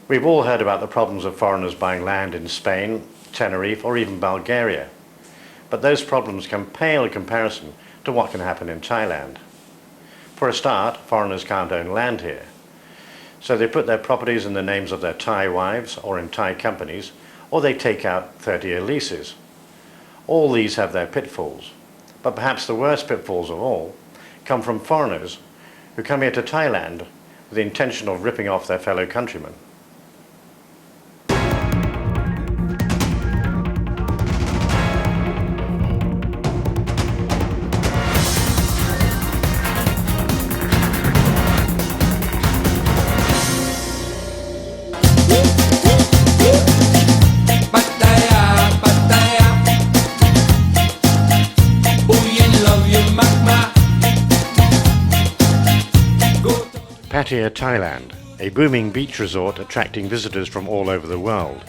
We've all heard about the problems of foreigners buying land in Spain, Tenerife, or even Bulgaria. But those problems come pale in comparison to what can happen in Thailand. For a start, foreigners can't own land here. So they put their properties in the names of their Thai wives or in Thai companies, or they take out 30-year leases. All these have their pitfalls, but perhaps the worst pitfalls of all come from foreigners who come here to Thailand with the intention of ripping off their fellow countrymen. Pattaya, Thailand, a booming beach resort attracting visitors from all over the world.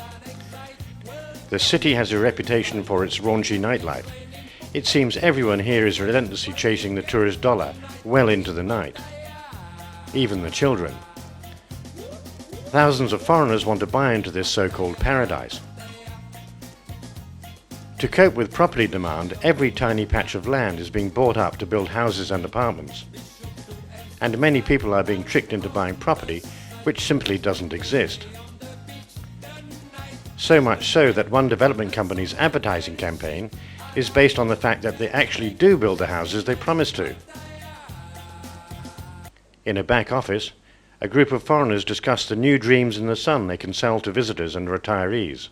The city has a reputation for its raunchy nightlife. It seems everyone here is relentlessly chasing the tourist dollar well into the night. Even the children. Thousands of foreigners want to buy into this so-called paradise. To cope with property demand, every tiny patch of land is being bought up to build houses and apartments. And many people are being tricked into buying property which simply doesn't exist. So much so that one development company's advertising campaign is based on the fact that they actually do build the houses they promise to. In a back office, a group of foreigners discuss the new dreams in the sun they can sell to visitors and retirees.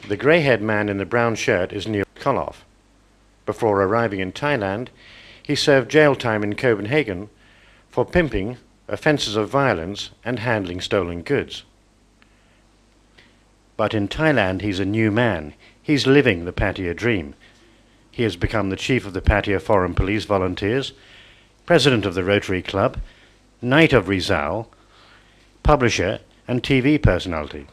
The grey-haired man in the brown shirt is Neil Koloff. Before arriving in Thailand, he served jail time in Copenhagen for pimping, offences of violence and handling stolen goods. But in Thailand he's a new man. He's living the Pattaya dream. He has become the chief of the Pattaya Foreign Police Volunteers, president of the Rotary Club, Knight of Rizal, publisher and TV personality.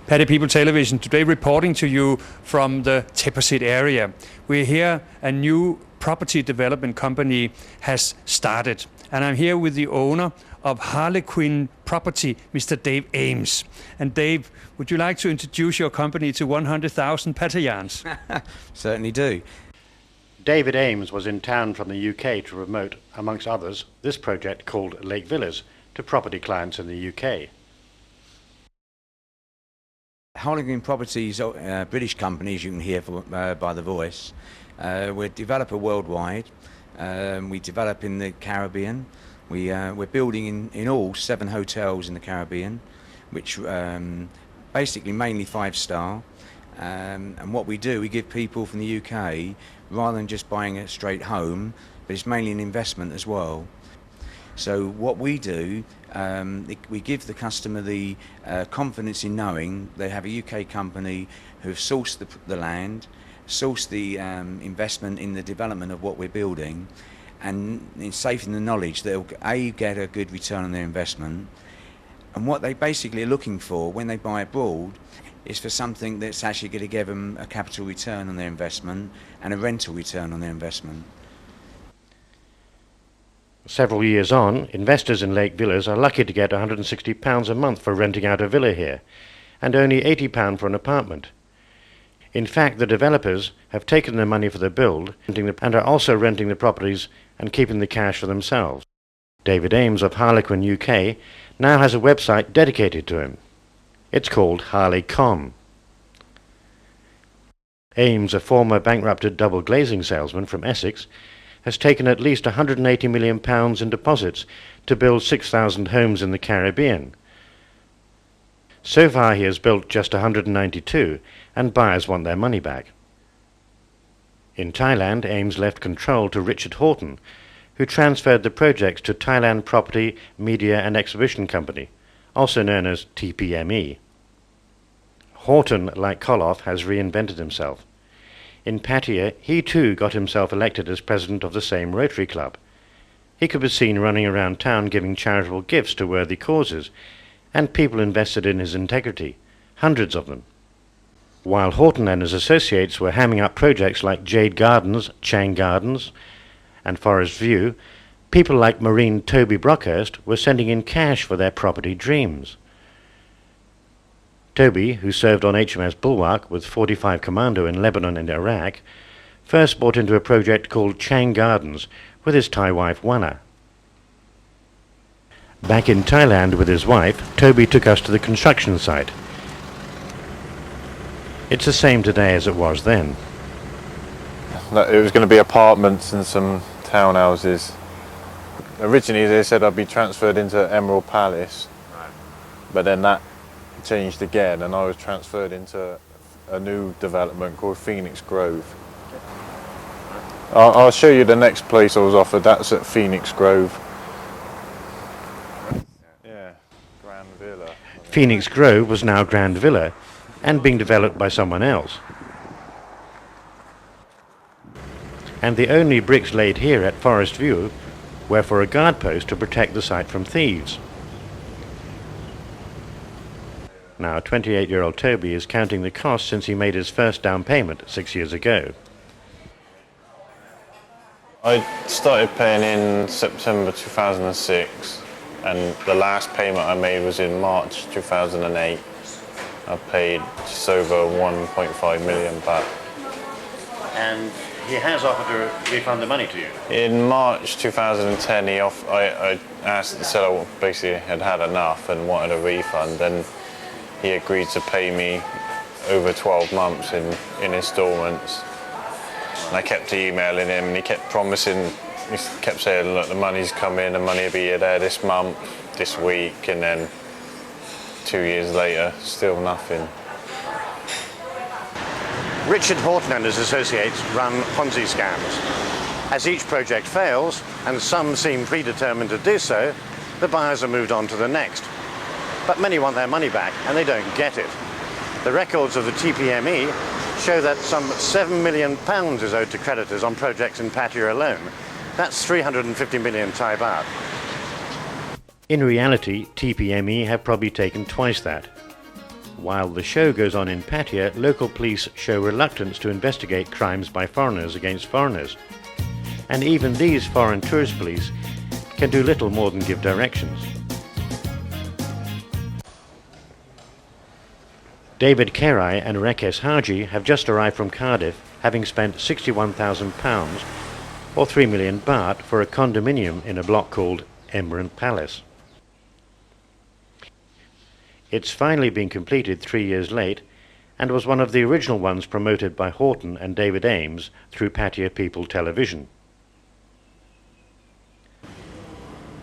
Pattaya People Television, today reporting to you from the Tepasit area. We're here, a new property development company has started. And I'm here with the owner of Harlequin Property, Mr. Dave Ames. And Dave, would you like to introduce your company to 100,000 Pattayans? Certainly do. David Ames was in town from the UK to promote, amongst others, this project called Lake Villas to property clients in the UK. Harlequin Properties, a British company, as you can hear by the voice. We're a developer worldwide. We develop in the Caribbean. We're building in all 7 hotels in the Caribbean, which basically mainly 5-star. And what we do, we give people from the UK, rather than just buying a straight home, but it's mainly an investment as well. So what we do, we give the customer the confidence in knowing they have a UK company who have sourced the land, sourced the investment in the development of what we're building, and it's safe in the knowledge that they'll get a good return on their investment. And what they basically are looking for when they buy abroad is for something that's actually going to give them a capital return on their investment and a rental return on their investment. Several years on, investors in Lake Villas are lucky to get £160 a month for renting out a villa here, and only £80 for an apartment. In fact, the developers have taken the money for the build and are also renting the properties and keeping the cash for themselves. David Ames of Harlequin UK now has a website dedicated to him. It's called Harley.com. Ames, a former bankrupted double glazing salesman from Essex, has taken at least £180 million in deposits to build 6,000 homes in the Caribbean. So far he has built just 192, and buyers want their money back. In Thailand, Ames left control to Richard Horton, who transferred the projects to Thailand Property, Media and Exhibition Company, also known as TPME. Horton, like Koloff, has reinvented himself. In Pattaya, he too got himself elected as president of the same Rotary Club. He could be seen running around town giving charitable gifts to worthy causes, and people invested in his integrity, hundreds of them. While Horton and his associates were hamming up projects like Jade Gardens, Chang Gardens, and Forest View, people like Marine Toby Brockhurst were sending in cash for their property dreams. Toby, who served on HMS Bulwark with 45 Commando in Lebanon and Iraq, first bought into a project called Chang Gardens with his Thai wife Wana. Back in Thailand with his wife, Toby took us to the construction site. It's the same today as it was then. It was going to be apartments and some townhouses. Originally they said I'd be transferred into Emerald Palace, but then that changed again and I was transferred into a new development called Phoenix Grove. I'll show you the next place I was offered. That's at Phoenix Grove. Yeah, Grand Villa. Phoenix Grove was now Grand Villa and being developed by someone else. And the only bricks laid here at Forest View were for a guard post to protect the site from thieves. Now 28-year-old Toby is counting the costs since he made his first down payment 6 years ago. I started paying in September 2006 and the last payment I made was in March 2008. I paid just over 1.5 million back. And he has offered to refund the money to you? In March 2010, I asked, said I basically had had enough and wanted a refund, and he agreed to pay me over 12 months in instalments. And I kept emailing him and he kept promising, he kept saying, look, the money's coming, the money will be there this month, this week, and then 2 years later, still nothing. Richard Horton and his associates run Ponzi scams. As each project fails, and some seem predetermined to do so, the buyers are moved on to the next. But many want their money back, and they don't get it. The records of the TPME show that some £7 million is owed to creditors on projects in Pattaya alone. That's 350 million Thai baht. In reality, TPME have probably taken twice that. While the show goes on in Pattaya, local police show reluctance to investigate crimes by foreigners against foreigners. And even these foreign tourist police can do little more than give directions. David Kerai and Rakesh Haji have just arrived from Cardiff, having spent £61,000 or 3 million baht for a condominium in a block called Emerald Palace. It's finally been completed 3 years late and was one of the original ones promoted by Horton and David Ames through Pattaya People Television.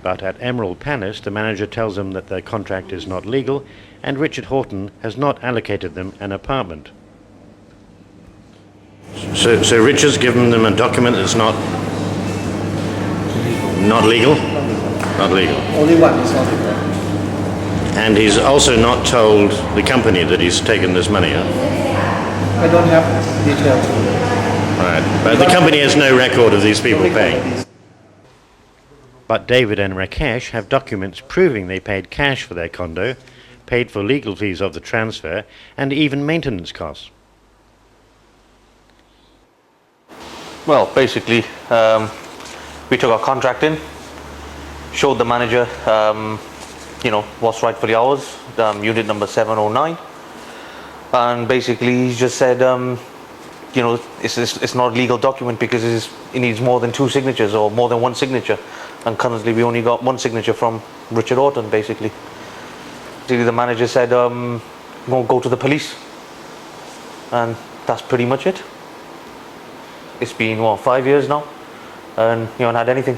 But at Emerald Palace, the manager tells them that their contract is not legal and Richard Horton has not allocated them an apartment. So Richard's given them a document that's not legal? Not legal. Only one is not legal. And he's also not told the company that he's taken this money, huh? I don't have details. Right, but the company has no record of these people paying. But David and Rakesh have documents proving they paid cash for their condo, paid for legal fees of the transfer, and even maintenance costs. Well, basically, we took our contract in, showed the manager, what's rightfully ours, unit number 709, and basically he just said, it's not a legal document because it needs more than 2 signatures or more than 1 signature, and currently we only got 1 signature from Richard Horton, basically. The manager said, we'll go to the police, and that's pretty much it. It's been, 5 years now, and he hasn't had anything.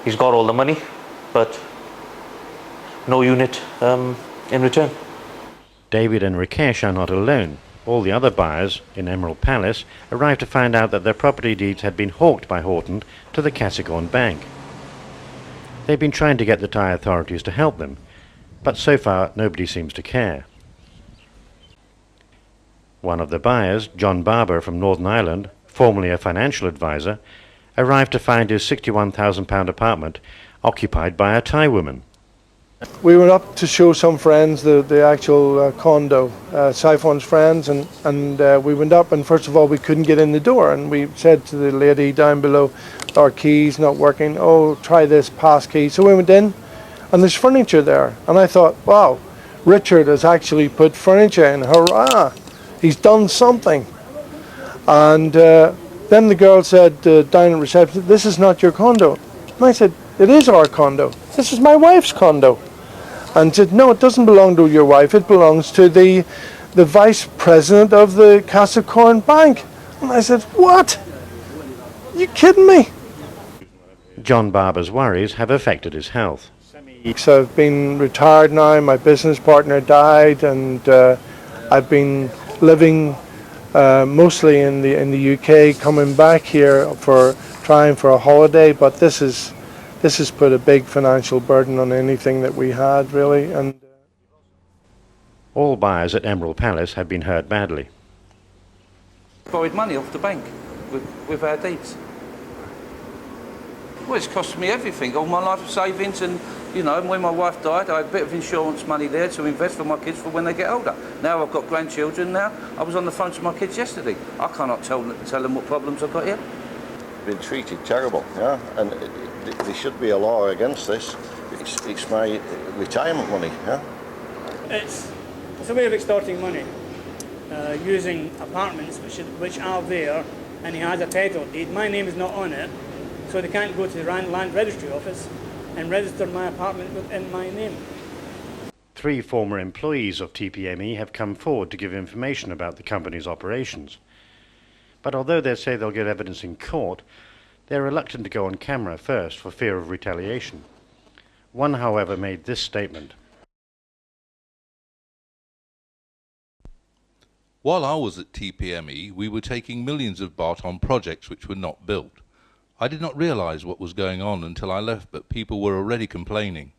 He's got all the money, but no unit in return. David and Rakesh are not alone. All the other buyers in Emerald Palace arrived to find out that their property deeds had been hawked by Horton to the Kasikorn Bank. They've been trying to get the Thai authorities to help them, but so far nobody seems to care. One of the buyers, John Barber from Northern Ireland, formerly a financial advisor, arrived to find his £61,000 apartment occupied by a Thai woman. We went up to show some friends the actual condo, Saifon's friends, and we went up, and first of all we couldn't get in the door, and we said to the lady down below, our key's not working, oh try this pass key. So we went in and there's furniture there, and I thought, wow, Richard has actually put furniture in. Hurrah! He's done something. And then the girl said down at reception, "This is not your condo." And I said, "It is our condo. This is my wife's condo." And said, "No, it doesn't belong to your wife. It belongs to the vice president of the Castlecorn Bank." And I said, "What? You kidding me?" John Barber's worries have affected his health. So I've been retired now. My business partner died, and I've been living mostly in the UK, coming back here for trying for a holiday. But this has put a big financial burden on anything that we had, really. And all buyers at Emerald Palace have been hurt badly. Borrowed money off the bank with our deeds. Well, it's cost me everything, all my life savings, and you know, when my wife died, I had a bit of insurance money there to invest for my kids for when they get older. Now I've got grandchildren now. I was on the phone to my kids yesterday. I cannot tell them what problems I've got here. Been treated terrible, yeah, and there should be a law against this. It's my retirement money, yeah. It's a way of extorting money, using apartments which are there, and he has a title deed. My name is not on it, so they can't go to the land registry office and register my apartment within my name. 3 former employees of TPME have come forward to give information about the company's operations. But although they say they'll get evidence in court, they're reluctant to go on camera first for fear of retaliation. One, however, made this statement. While I was at TPME, we were taking millions of baht on projects which were not built. I did not realise what was going on until I left, but people were already complaining.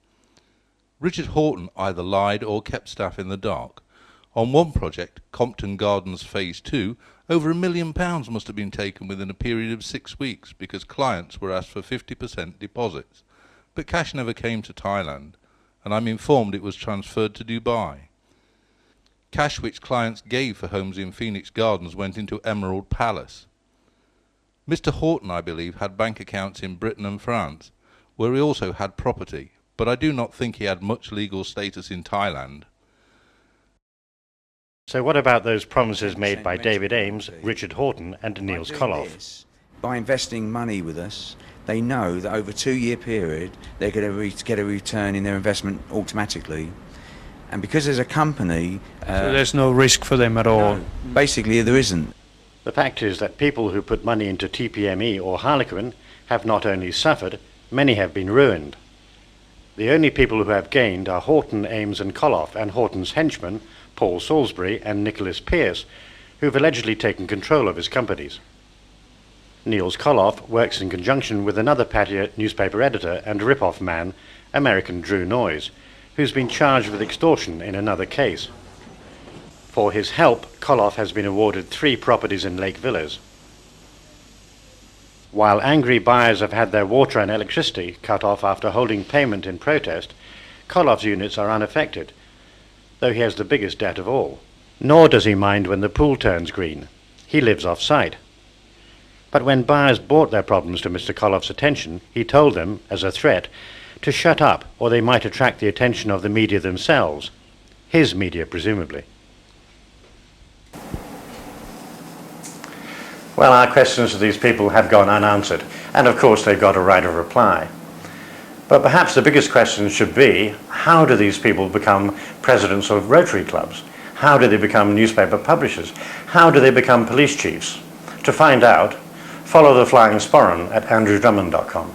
Richard Horton either lied or kept staff in the dark. On one project, Compton Gardens Phase 2, over £1 million must have been taken within a period of 6 weeks because clients were asked for 50% deposits. But cash never came to Thailand, and I'm informed it was transferred to Dubai. Cash which clients gave for homes in Phoenix Gardens went into Emerald Palace. Mr. Horton, I believe, had bank accounts in Britain and France, where he also had property, but I do not think he had much legal status in Thailand. So what about those promises made by David Ames, Richard Horton and Niels Koloff? By investing money with us, they know that over a 2-year period they're going to get a return in their investment automatically. And because there's a company... so there's no risk for them at all? No, basically there isn't. The fact is that people who put money into TPME or Harlequin have not only suffered, many have been ruined. The only people who have gained are Horton, Ames and Koloff and Horton's henchmen, Paul Salisbury and Nicholas Pearce, who've allegedly taken control of his companies. Niels Koloff works in conjunction with another patio newspaper editor and rip-off man, American Drew Noyes, who's been charged with extortion in another case. For his help, Koloff has been awarded 3 properties in Lake Villas. While angry buyers have had their water and electricity cut off after holding payment in protest, Koloff's units are unaffected, though he has the biggest debt of all. Nor does he mind when the pool turns green. He lives off-site. But when buyers brought their problems to Mr. Koloff's attention, he told them, as a threat, to shut up or they might attract the attention of the media themselves. His media, presumably. Well, our questions to these people have gone unanswered, and of course they've got a right of reply. But perhaps the biggest question should be, how do these people become presidents of Rotary clubs? How do they become newspaper publishers? How do they become police chiefs? To find out, follow the Flying Sporran at andrewdrummond.com.